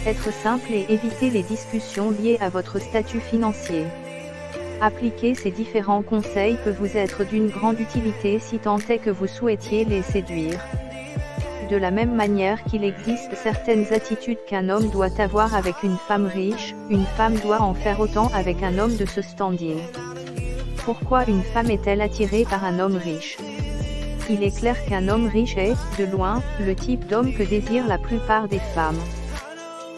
Être simple et éviter les discussions liées à votre statut financier. Appliquer ces différents conseils peut vous être d'une grande utilité si tant est que vous souhaitiez les séduire. De la même manière qu'il existe certaines attitudes qu'un homme doit avoir avec une femme riche, une femme doit en faire autant avec un homme de ce standing. Pourquoi une femme est-elle attirée par un homme riche? Il est clair qu'un homme riche est, de loin, le type d'homme que désirent la plupart des femmes.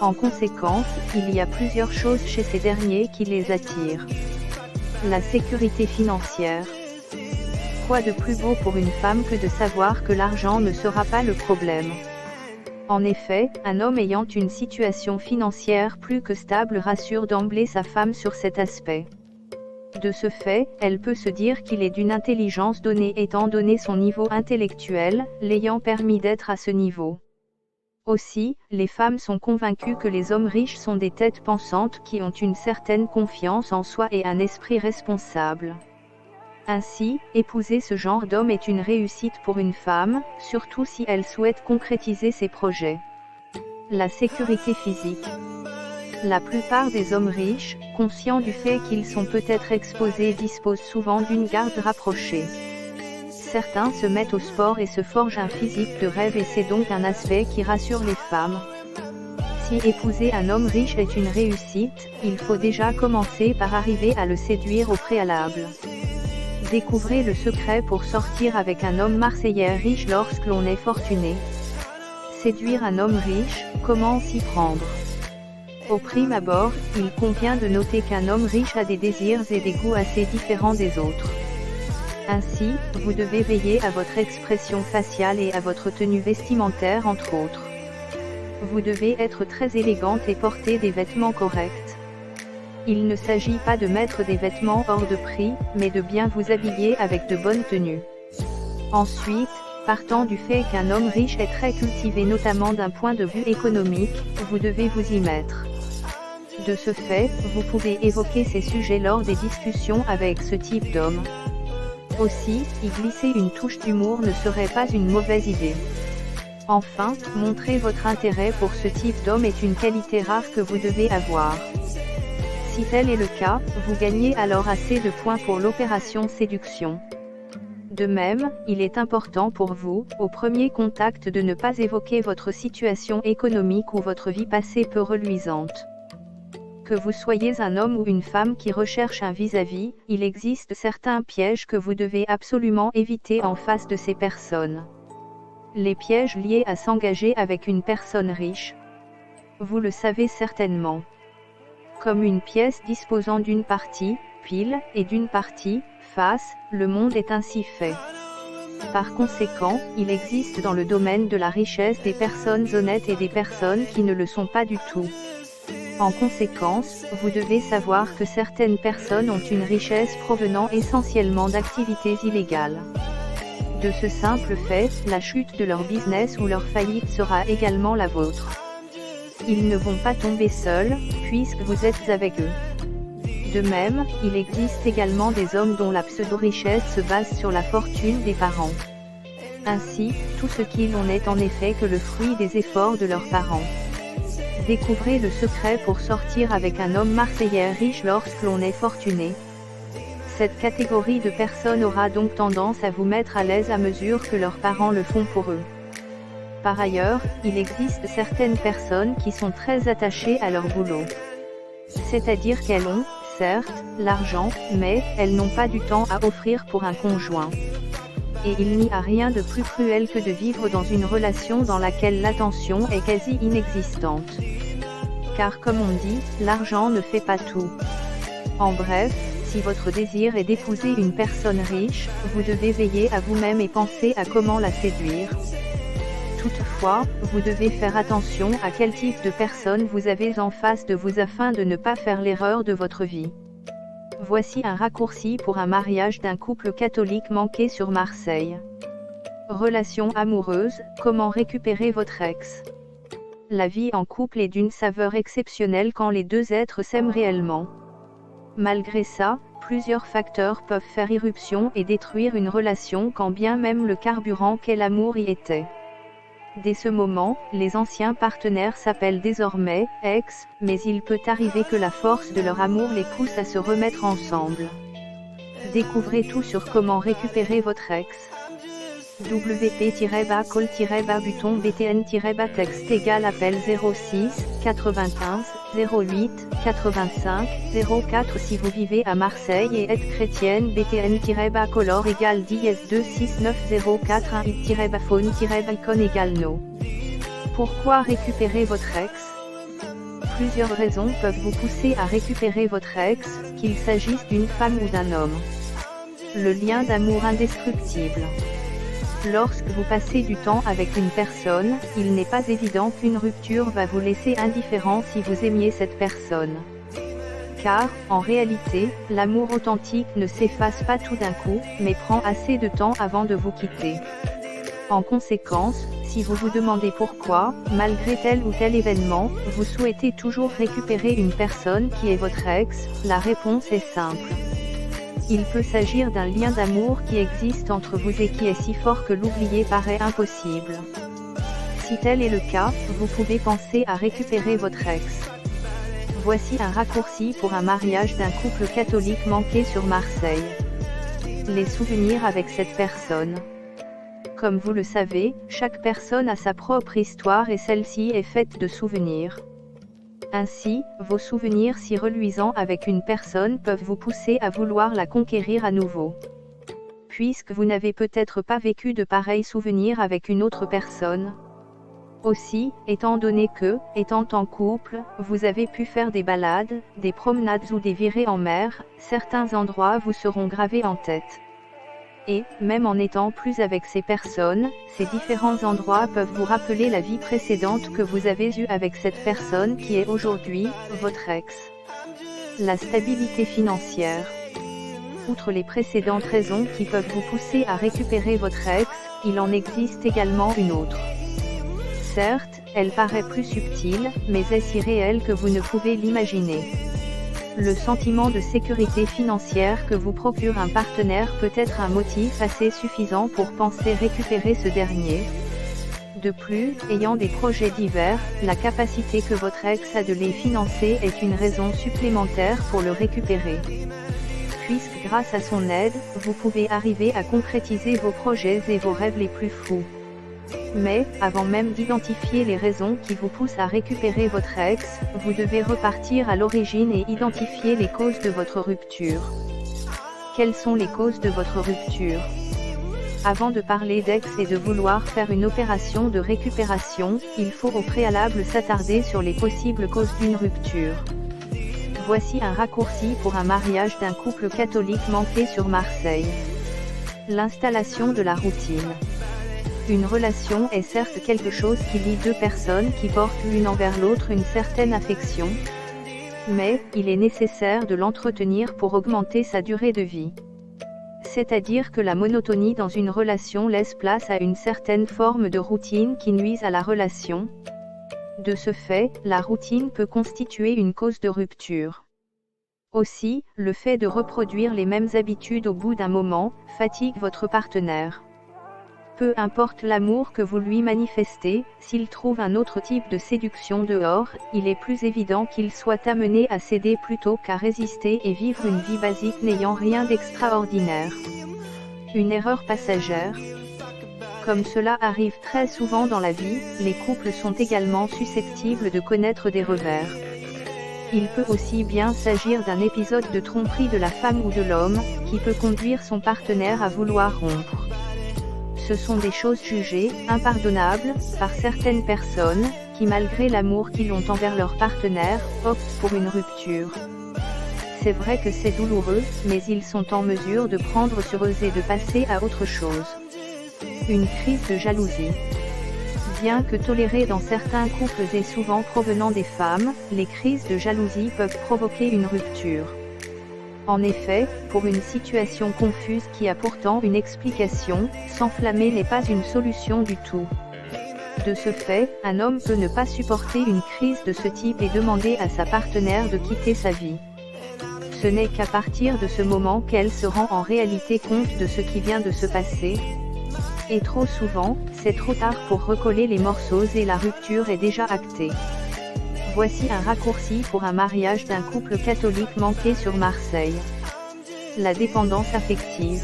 En conséquence, il y a plusieurs choses chez ces derniers qui les attirent. La sécurité financière. Quoi de plus beau pour une femme que de savoir que l'argent ne sera pas le problème? En effet, un homme ayant une situation financière plus que stable rassure d'emblée sa femme sur cet aspect. De ce fait, elle peut se dire qu'il est d'une intelligence donnée étant donné son niveau intellectuel, l'ayant permis d'être à ce niveau. Aussi, les femmes sont convaincues que les hommes riches sont des têtes pensantes qui ont une certaine confiance en soi et un esprit responsable. Ainsi, épouser ce genre d'homme est une réussite pour une femme, surtout si elle souhaite concrétiser ses projets. La sécurité physique. La plupart des hommes riches, conscients du fait qu'ils sont peut-être exposés, disposent souvent d'une garde rapprochée. Certains se mettent au sport et se forgent un physique de rêve et c'est donc un aspect qui rassure les femmes. Si épouser un homme riche est une réussite, il faut déjà commencer par arriver à le séduire au préalable. Découvrez le secret pour sortir avec un homme marseillais riche lorsque l'on est fortuné. Séduire un homme riche, comment s'y prendre? Au prime abord, il convient de noter qu'un homme riche a des désirs et des goûts assez différents des autres. Ainsi, vous devez veiller à votre expression faciale et à votre tenue vestimentaire entre autres. Vous devez être très élégante et porter des vêtements corrects. Il ne s'agit pas de mettre des vêtements hors de prix, mais de bien vous habiller avec de bonnes tenues. Ensuite, partant du fait qu'un homme riche est très cultivé notamment d'un point de vue économique, vous devez vous y mettre. De ce fait, vous pouvez évoquer ces sujets lors des discussions avec ce type d'homme. Aussi, y glisser une touche d'humour ne serait pas une mauvaise idée. Enfin, montrer votre intérêt pour ce type d'homme est une qualité rare que vous devez avoir. Si tel est le cas, vous gagnez alors assez de points pour l'opération séduction. De même, il est important pour vous, au premier contact de ne pas évoquer votre situation économique ou votre vie passée peu reluisante. Que vous soyez un homme ou une femme qui recherche un vis-à-vis, il existe certains pièges que vous devez absolument éviter en face de ces personnes. Les pièges liés à s'engager avec une personne riche. Vous le savez certainement. Comme une pièce disposant d'une partie, pile, et d'une partie, face, le monde est ainsi fait. Par conséquent, il existe dans le domaine de la richesse des personnes honnêtes et des personnes qui ne le sont pas du tout. En conséquence, vous devez savoir que certaines personnes ont une richesse provenant essentiellement d'activités illégales. De ce simple fait, la chute de leur business ou leur faillite sera également la vôtre. Ils ne vont pas tomber seuls, puisque vous êtes avec eux. De même, il existe également des hommes dont la pseudo-richesse se base sur la fortune des parents. Ainsi, tout ce qu'ils ont n'est en effet que le fruit des efforts de leurs parents. Découvrez le secret pour sortir avec un homme marseillais riche lorsque l'on est fortuné. Cette catégorie de personnes aura donc tendance à vous mettre à l'aise à mesure que leurs parents le font pour eux. Par ailleurs, il existe certaines personnes qui sont très attachées à leur boulot. C'est-à-dire qu'elles ont, certes, l'argent, mais elles n'ont pas du temps à offrir pour un conjoint. Et il n'y a rien de plus cruel que de vivre dans une relation dans laquelle l'attention est quasi inexistante. Car comme on dit, l'argent ne fait pas tout. En bref, si votre désir est d'épouser une personne riche, vous devez veiller à vous-même et penser à comment la séduire. Toutefois, vous devez faire attention à quel type de personne vous avez en face de vous afin de ne pas faire l'erreur de votre vie. Voici un raccourci pour un mariage d'un couple catholique manqué sur Marseille. Relation amoureuse, comment récupérer votre ex? La vie en couple est d'une saveur exceptionnelle quand les deux êtres s'aiment réellement. Malgré ça, plusieurs facteurs peuvent faire irruption et détruire une relation quand bien même le carburant qu'est l'amour y était. Dès ce moment, les anciens partenaires s'appellent désormais « ex », mais il peut arriver que la force de leur amour les pousse à se remettre ensemble. Découvrez tout sur comment récupérer votre ex. WP-call-button BTN-texte égale appel 06 95 08 85 04 si vous vivez à Marseille et êtes chrétienne. BTN-color égale 10S2690418-phone-icon égale no. Pourquoi récupérer votre ex? Plusieurs raisons peuvent vous pousser à récupérer votre ex, qu'il s'agisse d'une femme ou d'un homme. Le lien d'amour indestructible. Lorsque vous passez du temps avec une personne, il n'est pas évident qu'une rupture va vous laisser indifférent si vous aimiez cette personne. Car, en réalité, l'amour authentique ne s'efface pas tout d'un coup, mais prend assez de temps avant de vous quitter. En conséquence, si vous vous demandez pourquoi, malgré tel ou tel événement, vous souhaitez toujours récupérer une personne qui est votre ex, la réponse est simple. Il peut s'agir d'un lien d'amour qui existe entre vous et qui est si fort que l'oublier paraît impossible. Si tel est le cas, vous pouvez penser à récupérer votre ex. Voici un raccourci pour un mariage d'un couple catholique manqué sur Marseille. Les souvenirs avec cette personne. Comme vous le savez, chaque personne a sa propre histoire et celle-ci est faite de souvenirs. Ainsi, vos souvenirs si reluisants avec une personne peuvent vous pousser à vouloir la conquérir à nouveau. Puisque vous n'avez peut-être pas vécu de pareils souvenirs avec une autre personne. Aussi, étant donné que, étant en couple, vous avez pu faire des balades, des promenades ou des virées en mer, certains endroits vous seront gravés en tête. Et, même en étant plus avec ces personnes, ces différents endroits peuvent vous rappeler la vie précédente que vous avez eue avec cette personne qui est aujourd'hui, votre ex. La stabilité financière. Outre les précédentes raisons qui peuvent vous pousser à récupérer votre ex, il en existe également une autre. Certes, elle paraît plus subtile, mais est si réelle que vous ne pouvez l'imaginer. Le sentiment de sécurité financière que vous procure un partenaire peut être un motif assez suffisant pour penser récupérer ce dernier. De plus, ayant des projets divers, la capacité que votre ex a de les financer est une raison supplémentaire pour le récupérer. Puisque grâce à son aide, vous pouvez arriver à concrétiser vos projets et vos rêves les plus fous. Mais, avant même d'identifier les raisons qui vous poussent à récupérer votre ex, vous devez repartir à l'origine et identifier les causes de votre rupture. Quelles sont les causes de votre rupture? Avant de parler d'ex et de vouloir faire une opération de récupération, il faut au préalable s'attarder sur les possibles causes d'une rupture. Voici un raccourci pour un mariage d'un couple catholique manqué sur Marseille. L'installation de la routine. Une relation est certes quelque chose qui lie deux personnes qui portent l'une envers l'autre une certaine affection, mais il est nécessaire de l'entretenir pour augmenter sa durée de vie. C'est-à-dire que la monotonie dans une relation laisse place à une certaine forme de routine qui nuise à la relation. De ce fait, la routine peut constituer une cause de rupture. Aussi, le fait de reproduire les mêmes habitudes au bout d'un moment, fatigue votre partenaire. Peu importe l'amour que vous lui manifestez, s'il trouve un autre type de séduction dehors, il est plus évident qu'il soit amené à céder plutôt qu'à résister et vivre une vie basique n'ayant rien d'extraordinaire. Une erreur passagère. Comme cela arrive très souvent dans la vie, les couples sont également susceptibles de connaître des revers. Il peut aussi bien s'agir d'un épisode de tromperie de la femme ou de l'homme, qui peut conduire son partenaire à vouloir rompre. Ce sont des choses jugées impardonnables par certaines personnes, qui malgré l'amour qu'ils ont envers leur partenaire, optent pour une rupture. C'est vrai que c'est douloureux, mais ils sont en mesure de prendre sur eux et de passer à autre chose. Une crise de jalousie. Bien que tolérées dans certains couples et souvent provenant des femmes, les crises de jalousie peuvent provoquer une rupture. En effet, pour une situation confuse qui a pourtant une explication, s'enflammer n'est pas une solution du tout. De ce fait, un homme peut ne pas supporter une crise de ce type et demander à sa partenaire de quitter sa vie. Ce n'est qu'à partir de ce moment qu'elle se rend en réalité compte de ce qui vient de se passer. Et trop souvent, c'est trop tard pour recoller les morceaux et la rupture est déjà actée. Voici un raccourci pour un mariage d'un couple catholique manqué sur Marseille. La dépendance affective.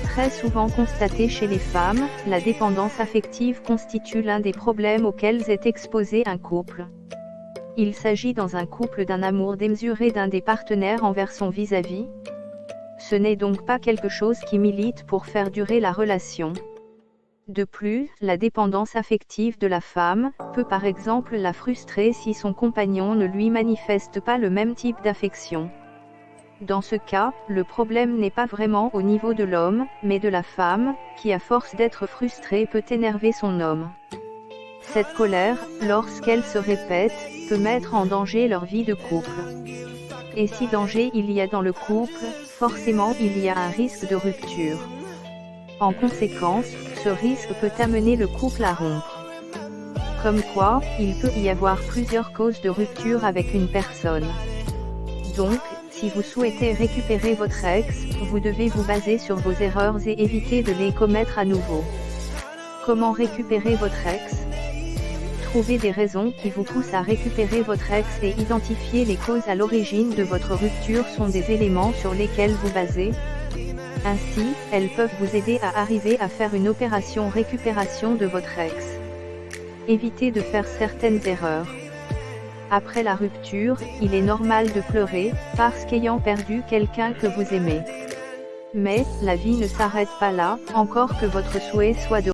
Très souvent constatée chez les femmes, la dépendance affective constitue l'un des problèmes auxquels est exposé un couple. Il s'agit dans un couple d'un amour démesuré d'un des partenaires envers son vis-à-vis. Ce n'est donc pas quelque chose qui milite pour faire durer la relation. De plus, la dépendance affective de la femme peut par exemple la frustrer si son compagnon ne lui manifeste pas le même type d'affection. Dans ce cas, le problème n'est pas vraiment au niveau de l'homme, mais de la femme, qui à force d'être frustrée peut énerver son homme. Cette colère, lorsqu'elle se répète, peut mettre en danger leur vie de couple. Et si danger il y a dans le couple, forcément il y a un risque de rupture. En conséquence, ce risque peut amener le couple à rompre. Comme quoi, il peut y avoir plusieurs causes de rupture avec une personne. Donc, si vous souhaitez récupérer votre ex, vous devez vous baser sur vos erreurs et éviter de les commettre à nouveau. Comment récupérer votre ex ? Trouver des raisons qui vous poussent à récupérer votre ex et identifier les causes à l'origine de votre rupture sont des éléments sur lesquels vous basez. Ainsi, elles peuvent vous aider à arriver à faire une opération récupération de votre ex. Évitez de faire certaines erreurs. Après la rupture, il est normal de pleurer, parce qu'ayant perdu quelqu'un que vous aimez. Mais, la vie ne s'arrête pas là, encore que votre souhait soit de